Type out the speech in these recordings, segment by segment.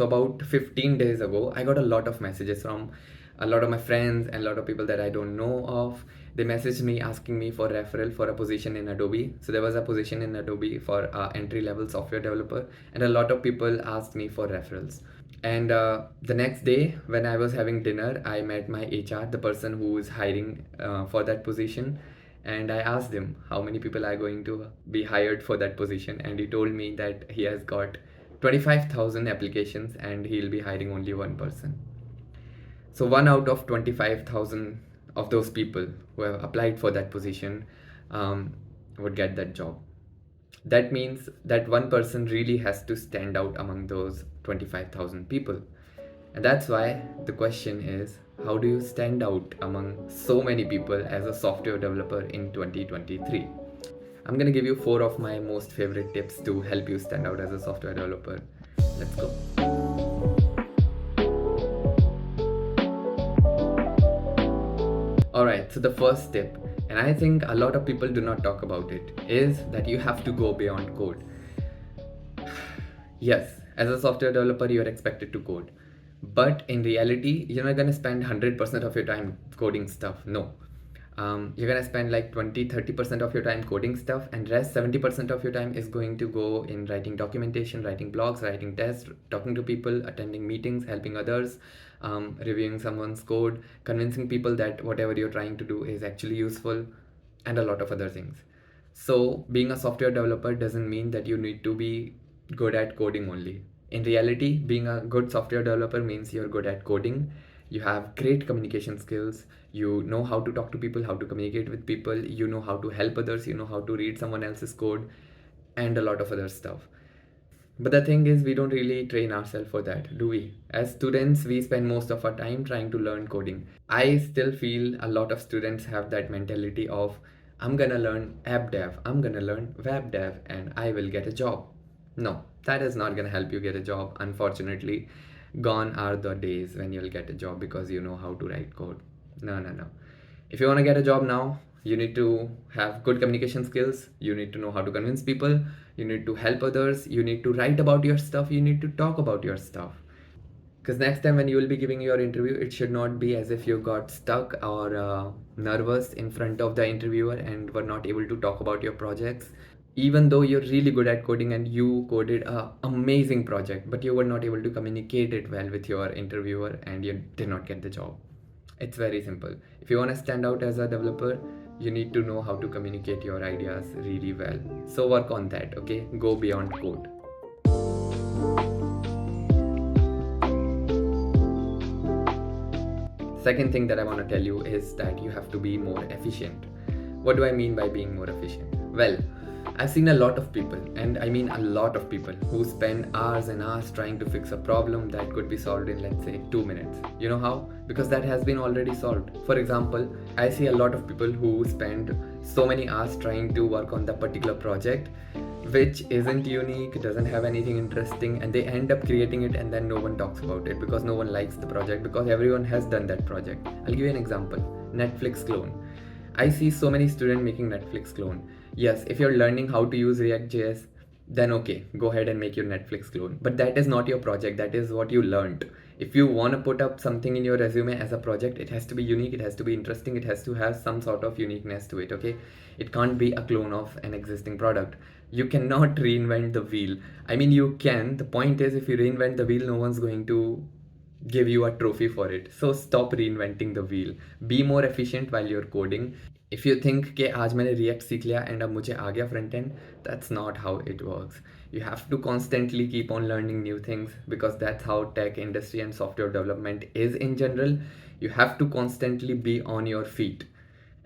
So about 15 days ago, I got a lot of messages from a lot of my friends and a lot of people that I don't know of. They messaged me asking me for referral for a position in Adobe. So there was a position in Adobe for entry level software developer, and a lot of people asked me for referrals. And the next day, when I was having dinner, I met my HR, the person who is hiring for that position. And I asked him how many people are going to be hired for that position. And he told me that he has got 25,000 applications and he'll be hiring only one person. So, one out of 25,000 of those people who have applied for that position would get that job. That means that one person really has to stand out among those 25,000 people. And that's why the question is, how do you stand out among so many people as a software developer in 2023? I'm gonna give you 4 of my most favorite tips to help you stand out as a software developer. Let's go. Alright, so the first tip, and I think a lot of people do not talk about it, is that you have to go beyond code. Yes, as a software developer, you are expected to code. But in reality, you're not gonna spend 100% of your time coding stuff. No. You're gonna spend like 20-30% of your time coding stuff, and rest 70% of your time is going to go in writing documentation, writing blogs, writing tests, talking to people, attending meetings, helping others, reviewing someone's code, convincing people that whatever you're trying to do is actually useful, and a lot of other things. So being a software developer doesn't mean that you need to be good at coding only. In reality, being a good software developer means you're good at coding, you have great communication skills, you know how to talk to people, how to communicate with people, you know how to help others, you know how to read someone else's code, and a lot of other stuff. But the thing is, we don't really train ourselves for that, do we? As students, we spend most of our time trying to learn coding. I still feel a lot of students have that mentality of, I'm gonna learn app dev, I'm gonna learn web dev, and I will get a job. No, that is not gonna help you get a job, unfortunately. Gone are the days when you'll get a job because you know how to write code. No, no, no. If you want to get a job now, you need to have good communication skills, you need to know how to convince people, you need to help others, you need to write about your stuff, you need to talk about your stuff. Because next time when you will be giving your interview, it should not be as if you got stuck or nervous in front of the interviewer and were not able to talk about your projects. Even though you're really good at coding and you coded a amazing project, but you were not able to communicate it well with your interviewer and you did not get the job. It's very simple. If you want to stand out as a developer, you need to know how to communicate your ideas really well. So work on that, okay? Go beyond code. Second thing that I want to tell you is that you have to be more efficient. What do I mean by being more efficient? Well, I've seen a lot of people, and I mean a lot of people, who spend hours and hours trying to fix a problem that could be solved in, let's say, 2 minutes. You know how? Because that has been already solved. For example, I see a lot of people who spend so many hours trying to work on the particular project which isn't unique, doesn't have anything interesting, and they end up creating it and then no one talks about it because no one likes the project because everyone has done that project. I'll give you an example. Netflix clone. I see so many students making Netflix clone. Yes, if you're learning how to use React.js, then okay, go ahead and make your Netflix clone. But that is not your project, that is what you learned. If you want to put up something in your resume as a project, it has to be unique, it has to be interesting, it has to have some sort of uniqueness to it, okay? It can't be a clone of an existing product. You cannot reinvent the wheel. I mean, you can. The point is, if you reinvent the wheel, no one's going to give you a trophy for it. So stop reinventing the wheel. Be more efficient while you're coding. If you think कि आज मैंने React सीख लिया and अब मुझे आ गया front end, that's not how it works. You have to constantly keep on learning new things because that's how tech industry and software development is in general. You have to constantly be on your feet.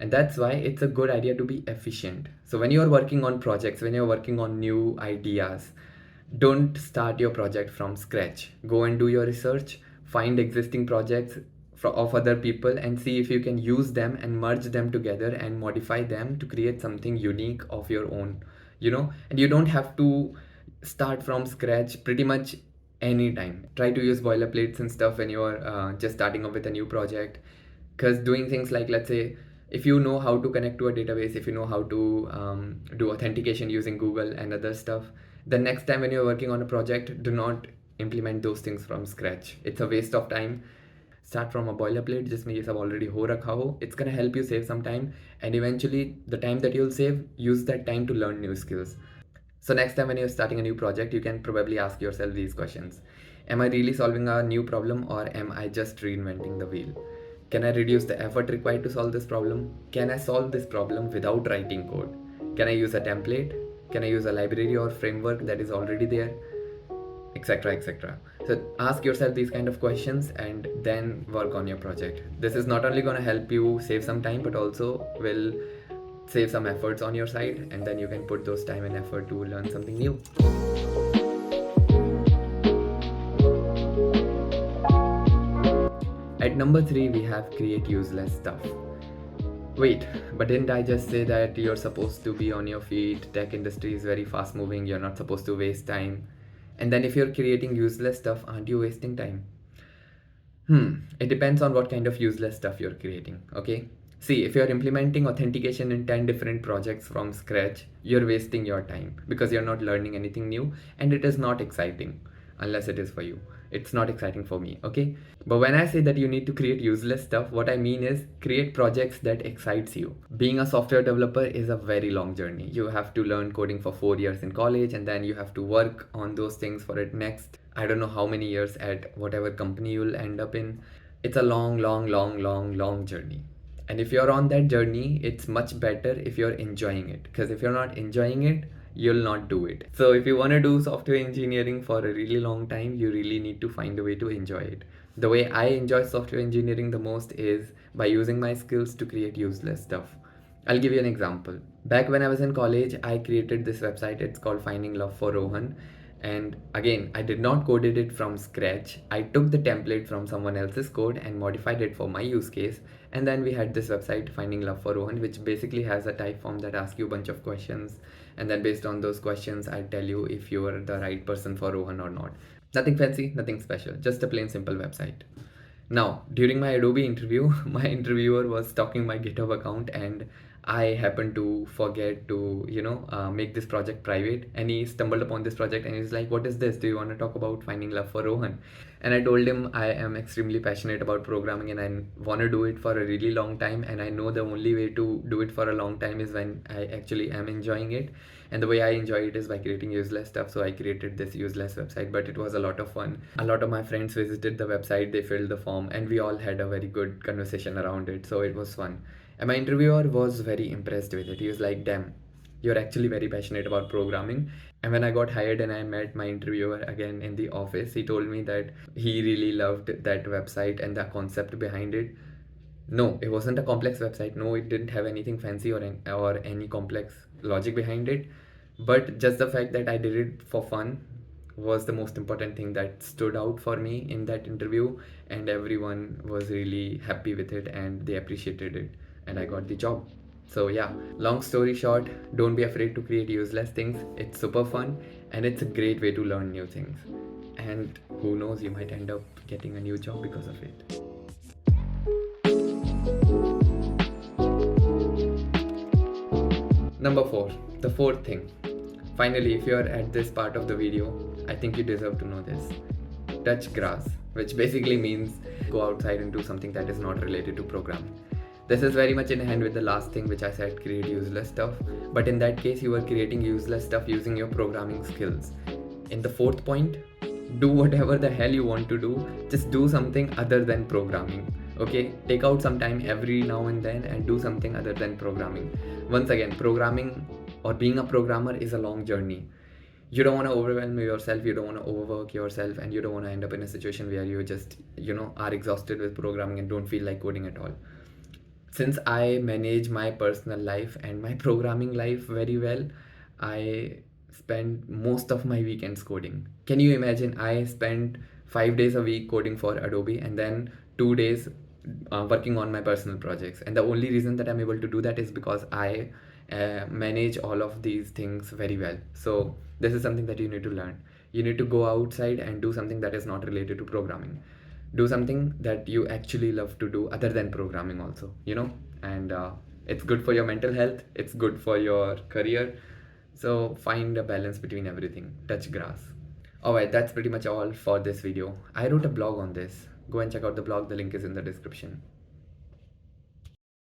And that's why it's a good idea to be efficient. So when you're working on projects, when you're working on new ideas, don't start your project from scratch. Go and do your research, find existing projects of other people and see if you can use them and merge them together and modify them to create something unique of your own, and you don't have to start from scratch pretty much anytime. Try to use boilerplates and stuff when you're just starting up with a new project, because doing things like, let's say, if you know how to connect to a database, if you know how to do authentication using Google and other stuff, the next time when you're working on a project, do not implement those things from scratch. It's a waste of time. Start from a boilerplate जिसमें ये सब already हो रखा हो. It's gonna help you save some time, and eventually the time that you'll save, use that time to learn new skills. So next time when you're starting a new project, you can probably ask yourself these questions. Am I really solving a new problem, or am I just reinventing the wheel? Can I reduce the effort required to solve this problem? Can I solve this problem without writing code? Can I use a template? Can I use a library or framework that is already there? Etc. etc. So ask yourself these kind of questions and then work on your project. This is not only going to help you save some time, but also will save some efforts on your side, and then you can put those time and effort to learn something new. At number 3, we have create useless stuff. Wait, but didn't I just say that you're supposed to be on your feet? Tech industry is very fast moving, you're not supposed to waste time. And then if you're creating useless stuff, aren't you wasting time? It depends on what kind of useless stuff you're creating, okay? See, if you're implementing authentication in 10 different projects from scratch, you're wasting your time because you're not learning anything new, and it is not exciting unless it is for you. It's not exciting for me, okay? But when I say that you need to create useless stuff, what I mean is create projects that excites you. Being a software developer is a very long journey. You have to learn coding for 4 years in college, and then you have to work on those things for it next, I don't know how many years at whatever company you'll end up in. It's a long journey. And if you're on that journey, it's much better if you're enjoying it. Because if you're not enjoying it, you'll not do it. So if you want to do software engineering for a really long time, you really need to find a way to enjoy it. The way I enjoy software engineering the most is by using my skills to create useless stuff. I'll give you an example. Back when I was in college, I created this website. It's called Finding Love for Rohan. And again, I did not coded it from scratch. I took the template from someone else's code and modified it for my use case. And then we had this website, Finding Love for Rohan, which basically has a type form that asks you a bunch of questions. And then based on those questions, I tell you if you are the right person for Rohan or not. Nothing fancy, nothing special, just a plain simple website. Now, during my Adobe interview, my interviewer was stalking my GitHub account, and I happened to forget to, make this project private. And he stumbled upon this project and he's like, "What is this? Do you want to talk about Finding Love for Rohan?" And I told him I am extremely passionate about programming and I want to do it for a really long time. And I know the only way to do it for a long time is when I actually am enjoying it. And the way I enjoy it is by creating useless stuff. So I created this useless website, but it was a lot of fun. A lot of my friends visited the website, they filled the form, and we all had a very good conversation around it. So it was fun. And my interviewer was very impressed with it. He was like, "Damn, you're actually very passionate about programming." And when I got hired and I met my interviewer again in the office, he told me that he really loved that website and the concept behind it. No, it wasn't a complex website. No, it didn't have anything fancy or any complex logic behind it. But just the fact that I did it for fun was the most important thing that stood out for me in that interview. And everyone was really happy with it and they appreciated it. And I got the job. So yeah, long story short, don't be afraid to create useless things. It's super fun and it's a great way to learn new things. And who knows, you might end up getting a new job because of it. Number 4, the fourth thing. Finally, if you're at this part of the video, I think you deserve to know this. Touch grass, which basically means go outside and do something that is not related to programming. This is very much in hand with the last thing which I said, create useless stuff. But in that case, you were creating useless stuff using your programming skills. In the fourth point, do whatever the hell you want to do. Just do something other than programming. Okay, take out some time every now and then and do something other than programming. Once again, programming or being a programmer is a long journey. You don't want to overwhelm yourself, you don't want to overwork yourself, and you don't want to end up in a situation where you just, are exhausted with programming and don't feel like coding at all. Since I manage my personal life and my programming life very well, I spend most of my weekends coding. Can you imagine? I spend 5 days a week coding for Adobe and then 2 days working on my personal projects. And the only reason that I'm able to do that is because I manage all of these things very well. So this is something that you need to learn. You need to go outside and do something that is not related to programming. Do something that you actually love to do other than programming also, and it's good for your mental health, it's good for your career. So find a balance between everything. Touch grass. Alright, that's pretty much all for this video. I wrote a blog on this. Go and check out the blog, the link is in the description.